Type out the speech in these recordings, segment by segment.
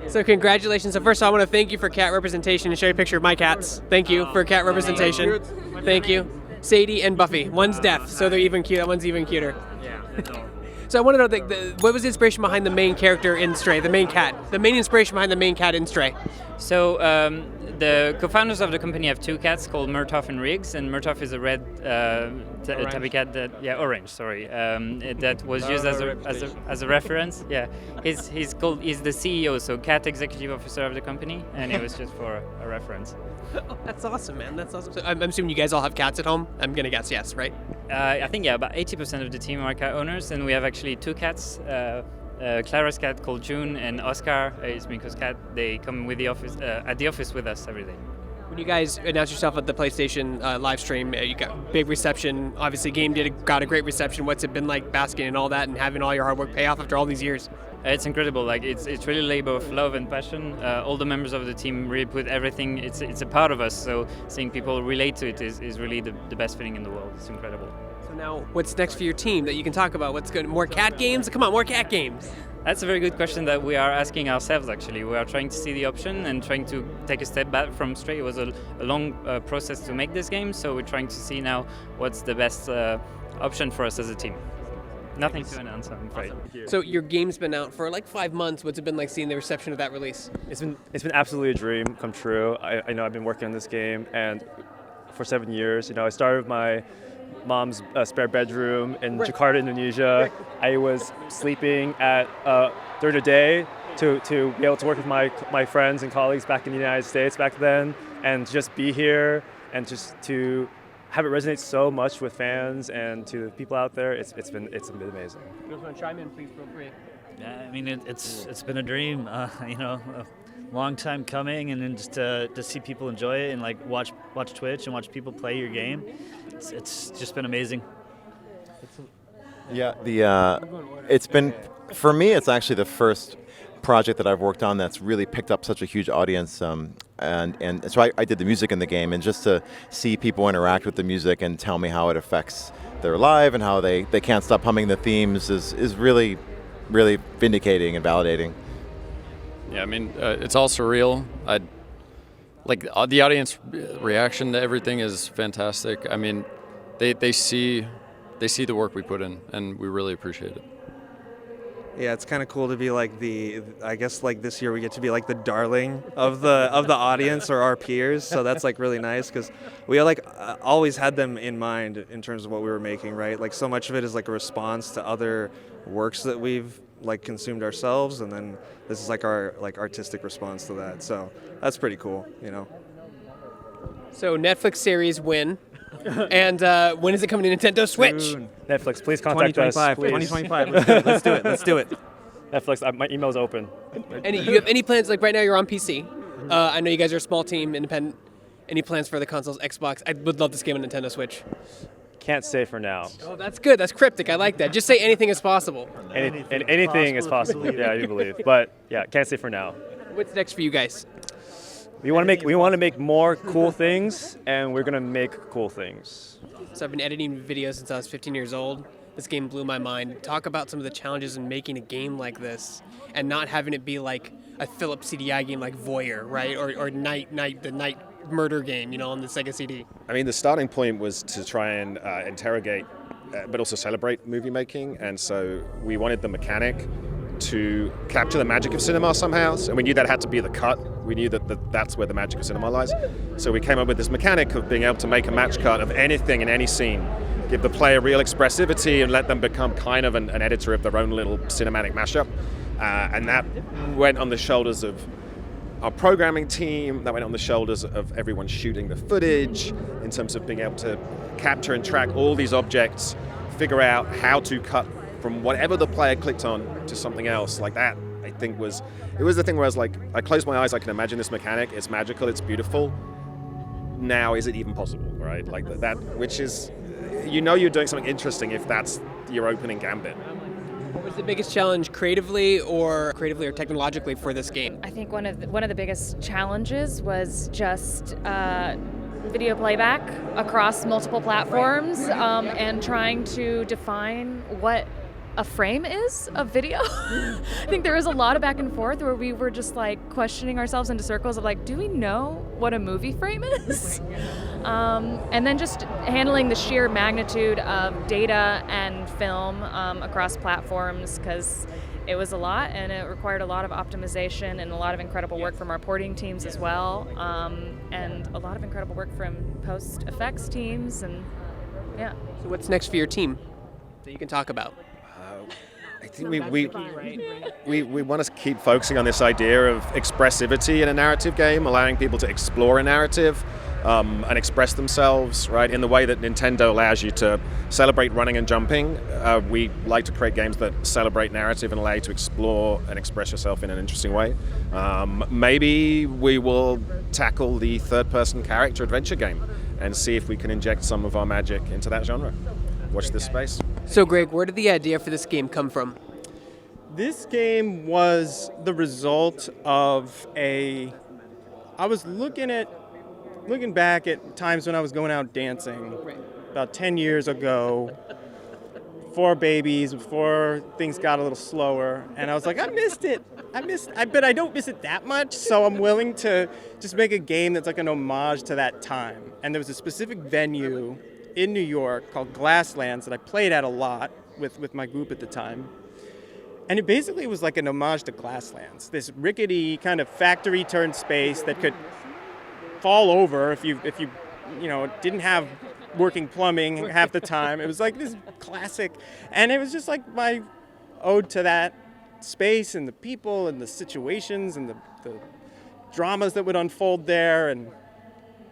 So congratulations. So first I want to thank you for cat representation and show you a picture of my cats. Thank you for cat representation. Thank you. Sadie and Buffy. One's deaf, so they're even cute. That one's even cuter. Yeah. So I want to know, what was the inspiration behind the main character in Stray, the main cat? The main inspiration behind the main cat in Stray? So the co-founders of the company have two cats called Murtough and Riggs, and Murtough is a red tabby cat orange. Sorry, that was used as a reference. Yeah, he's the CEO, so cat executive officer of the company, and it was just for a reference. Oh, that's awesome, man. That's awesome. So I'm assuming you guys all have cats at home. I'm gonna guess yes, right? I think about 80% of the team are cat owners, and we have actually two cats. Clara's cat called June, and Oscar is Miko's cat. They come with at the office with us every day. When you guys announced yourself at the PlayStation live stream, you got big reception. Obviously, game got a great reception. What's it been like basking in all that and having all your hard work pay off after all these years? It's incredible. Like it's really labor of love and passion. All the members of the team really put everything. It's a part of us. So seeing people relate to it is really the best feeling in the world. It's incredible. So now, what's next for your team that you can talk about? What's good? More cat games? Come on, more cat games. That's a very good question that we are asking ourselves, actually. We are trying to see the option and trying to take a step back from Stray. It was a long process to make this game, so we're trying to see now what's the best option for us as a team. Nothing to announce, I'm afraid. Awesome. So your game's been out for like 5 months. What's it been like seeing the reception of that release? It's been absolutely a dream come true. I know I've been working on this game and for 7 years. I started with my mom's spare bedroom in Jakarta, Indonesia. I was sleeping during the day to be able to work with my friends and colleagues back in the United States back then, and just be here and just to have it resonate so much with fans and to the people out there. It's been amazing. You guys want to chime in, please feel free. Yeah, I mean it's been a dream, a long time coming, and then just to see people enjoy it and like watch Twitch and watch people play your game. It's just been amazing. Yeah, it's been, for me, it's actually the first project that I've worked on that's really picked up such a huge audience, and so I did the music in the game, and just to see people interact with the music and tell me how it affects their life and how they can't stop humming the themes is really, really vindicating and validating. Yeah, I mean, it's all surreal. The audience reaction to everything is fantastic. I mean, they see the work we put in, and we really appreciate it. Yeah, it's kind of cool to be like I guess like this year we get to be like the darling of the audience or our peers. So that's like really nice because we always had them in mind in terms of what we were making, right? Like so much of it is like a response to other works that we've like consumed ourselves, and then this is like our artistic response to that. So that's pretty cool, So Netflix series win. And when is it coming to Nintendo Switch? Soon. Netflix, please contact us. 2025. Let's do it. Netflix, my email's open. You have any plans? Like right now, you're on PC. I know you guys are a small team, independent. Any plans for the consoles, Xbox? I would love this game on Nintendo Switch. Can't say for now. Oh, that's good. That's cryptic. I like that. Just say anything is possible. Anything is possible. Yeah, I do believe. But yeah, can't say for now. What's next for you guys? We want to make more cool things, and we're gonna make cool things. So I've been editing videos since I was 15 years old. This game blew my mind. Talk about some of the challenges in making a game like this, and not having it be like a Philips CDI game like Voyeur, right? Or the Night Murder game, on the Sega CD. I mean, the starting point was to try and interrogate, but also celebrate movie making, and so we wanted the mechanic to capture the magic of cinema somehow, and we knew that had to be the cut. We knew that's where the magic of cinema lies. So we came up with this mechanic of being able to make a match cut of anything in any scene, give the player real expressivity and let them become kind of an editor of their own little cinematic mashup. And that went on the shoulders of our programming team, that went on the shoulders of everyone shooting the footage, in terms of being able to capture and track all these objects, figure out how to cut from whatever the player clicked on to something else. Like that, I think it was the thing where I was like, I close my eyes, I can imagine this mechanic, it's magical, it's beautiful. Now, is it even possible, right? Like that, which is, you're doing something interesting if that's your opening gambit. What was the biggest challenge creatively or technologically for this game? I think one of the biggest challenges was just video playback across multiple platforms, and trying to define what a frame is of video. I think there was a lot of back and forth where we were just like questioning ourselves into circles of like, do we know what a movie frame is? And then just handling the sheer magnitude of data and film across platforms, because it was a lot and it required a lot of optimization and a lot of incredible work from our porting teams as well, and a lot of incredible work from post-effects teams, and yeah. So what's next for your team that you can talk about? I think we want to keep focusing on this idea of expressivity in a narrative game, allowing people to explore a narrative and express themselves, right, in the way that Nintendo allows you to celebrate running and jumping. We like to create games that celebrate narrative and allow you to explore and express yourself in an interesting way. Maybe we will tackle the third-person character adventure game and see if we can inject some of our magic into that genre. Watch this space. So Greg, where did the idea for this game come from? This game was the result of I was looking back at times when I was going out dancing about 10 years ago, before babies, before things got a little slower, and I was like, I missed it. But I don't miss it that much, so I'm willing to just make a game that's like an homage to that time. And there was a specific venue in New York called Glasslands that I played at a lot with my group at the time. And it basically was like an homage to Glasslands, this rickety kind of factory-turned space that could fall over if you didn't have working plumbing half the time. It was like this classic, and it was just like my ode to that space and the people and the situations and the dramas that would unfold there. And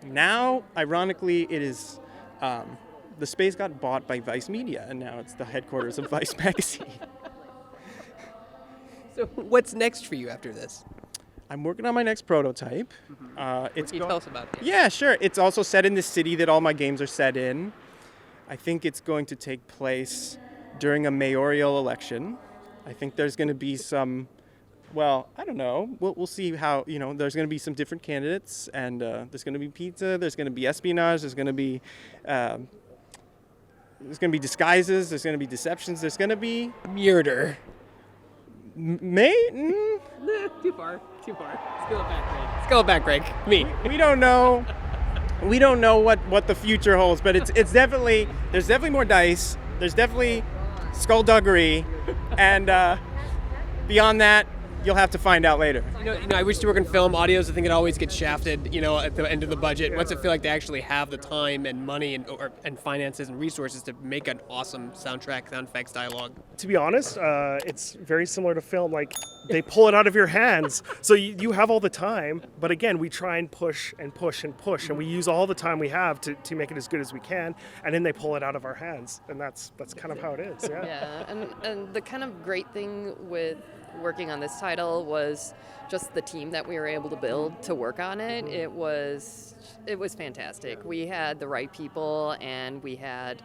now, ironically, it is the space got bought by Vice Media, and now it's the headquarters of Vice Magazine. So what's next for you after this? I'm working on my next prototype. Can you tell us about it? Yeah, sure. It's also set in the city that all my games are set in. I think it's going to take place during a mayoral election. I think there's going to be some, well, I don't know. We'll see how, there's going to be some different candidates, and there's going to be pizza, there's going to be espionage, there's going to be disguises, there's going to be deceptions, there's going to be murder. Too far. Scale it back, Greg. Me. We don't know. We don't know what the future holds, but there's definitely more dice. There's definitely skullduggery, and beyond that, you'll have to find out later. I used to work in film. Audios, I think it always gets shafted, at the end of the budget. What's it feel like to actually have the time and money and finances and resources to make an awesome soundtrack, sound effects, dialogue? To be honest, it's very similar to film. Like, they pull it out of your hands. So you have all the time, but again, we try and push and push and push, and we use all the time we have to make it as good as we can, and then they pull it out of our hands. And that's kind of how it is, yeah. Yeah, and the kind of great thing with working on this title was just the team that we were able to build to work on it. It was fantastic. We had the right people, and we had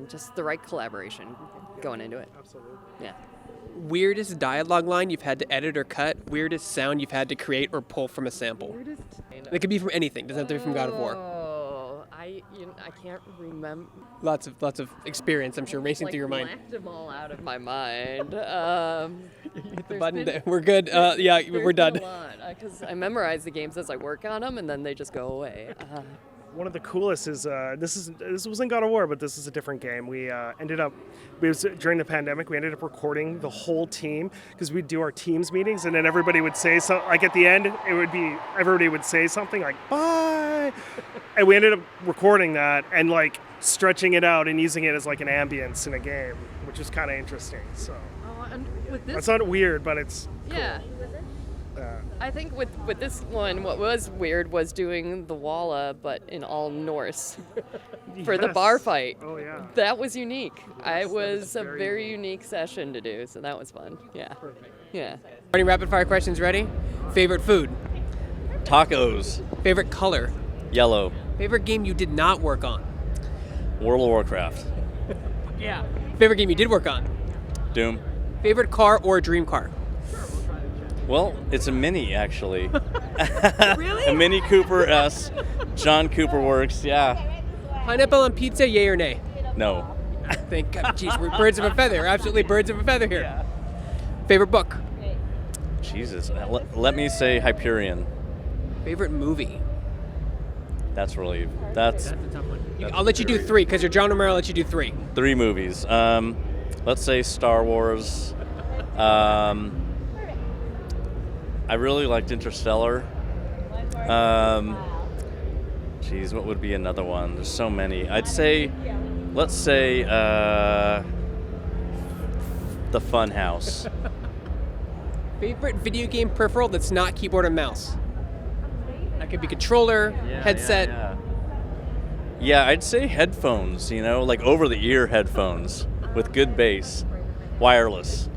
just the right collaboration going into it. Absolutely. Yeah. Weirdest dialogue line you've had to edit or cut? Weirdest sound you've had to create or pull from a sample? It could be from anything. Doesn't have to be from God of War. I can't remember. Lots of experience, I'm sure, racing through your mind. Blacked them all out of my mind. Hit the button. We're good. We're done. Because I memorize the games as I work on them, and then they just go away. One of the coolest is this wasn't God of War, but this is a different game. We during the pandemic, we ended up recording the whole team because we'd do our teams meetings, and then everybody would say something. Like at the end, everybody would say something like "bye," and we ended up recording that and like stretching it out and using it as like an ambience in a game, which is kind of interesting. So and with this, it's not weird, but it's yeah. Cool. I think with this one, what was weird was doing the Walla, but in all Norse for the bar fight. Oh, yeah. That was unique. It was a very unique session to do, so that was fun. Yeah. Perfect. Yeah. Any rapid fire questions ready? Favorite food? Tacos. Favorite color? Yellow. Favorite game you did not work on? World of Warcraft. Yeah. Favorite game you did work on? Doom. Favorite car or dream car? Well, it's a Mini, actually. Really? A Mini Cooper S. John Cooper Works, yeah. Pineapple on pizza, yay or nay? No. Thank God. Jeez, we're birds of a feather. We're absolutely birds of a feather here. Yeah. Favorite book? Jesus. Let me say Hyperion. Favorite movie? That's a tough one. I'll let you do 3 because you're John Romero. I'll let you do 3. 3 movies. Let's say Star Wars. I really liked Interstellar. Geez, what would be another one? There's so many. Let's say, The Funhouse. Favorite video game peripheral that's not keyboard and mouse? That could be controller, headset. Yeah, I'd say headphones, like over-the-ear headphones with good bass, wireless.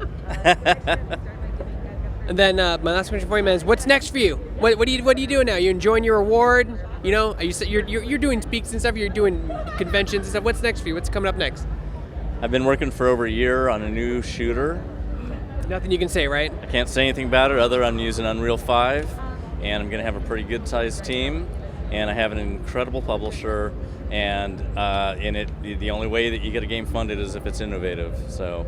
And then my last question for you, man, is what's next for you? What are you doing now? You enjoying your award? You're doing speaks and stuff. You're doing conventions and stuff. What's next for you? What's coming up next? I've been working for over a year on a new shooter. Nothing you can say, right? I can't say anything about it other than I'm using Unreal 5, and I'm going to have a pretty good-sized team, and I have an incredible publisher, and the only way that you get a game funded is if it's innovative. So,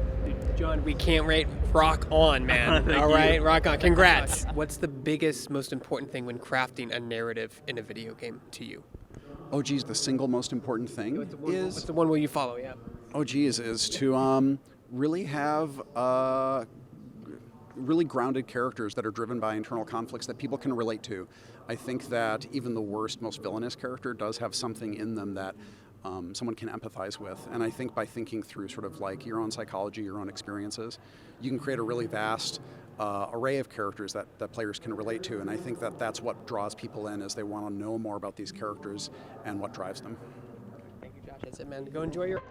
John, we can't wait. Rock on, man. All right, rock on. Congrats. What's the biggest, most important thing when crafting a narrative in a video game to you? Oh, geez, the single most important thing what's the one will you follow? Yeah. Oh, geez, is to really have really grounded characters that are driven by internal conflicts that people can relate to. I think that even the worst, most villainous character does have something in them that someone can empathize with. And I think by thinking through sort of like your own psychology, your own experiences, you can create a really vast array of characters that players can relate to. And I think that that's what draws people in, is they want to know more about these characters and what drives them. Thank you, Josh. That's it, man. Go enjoy your...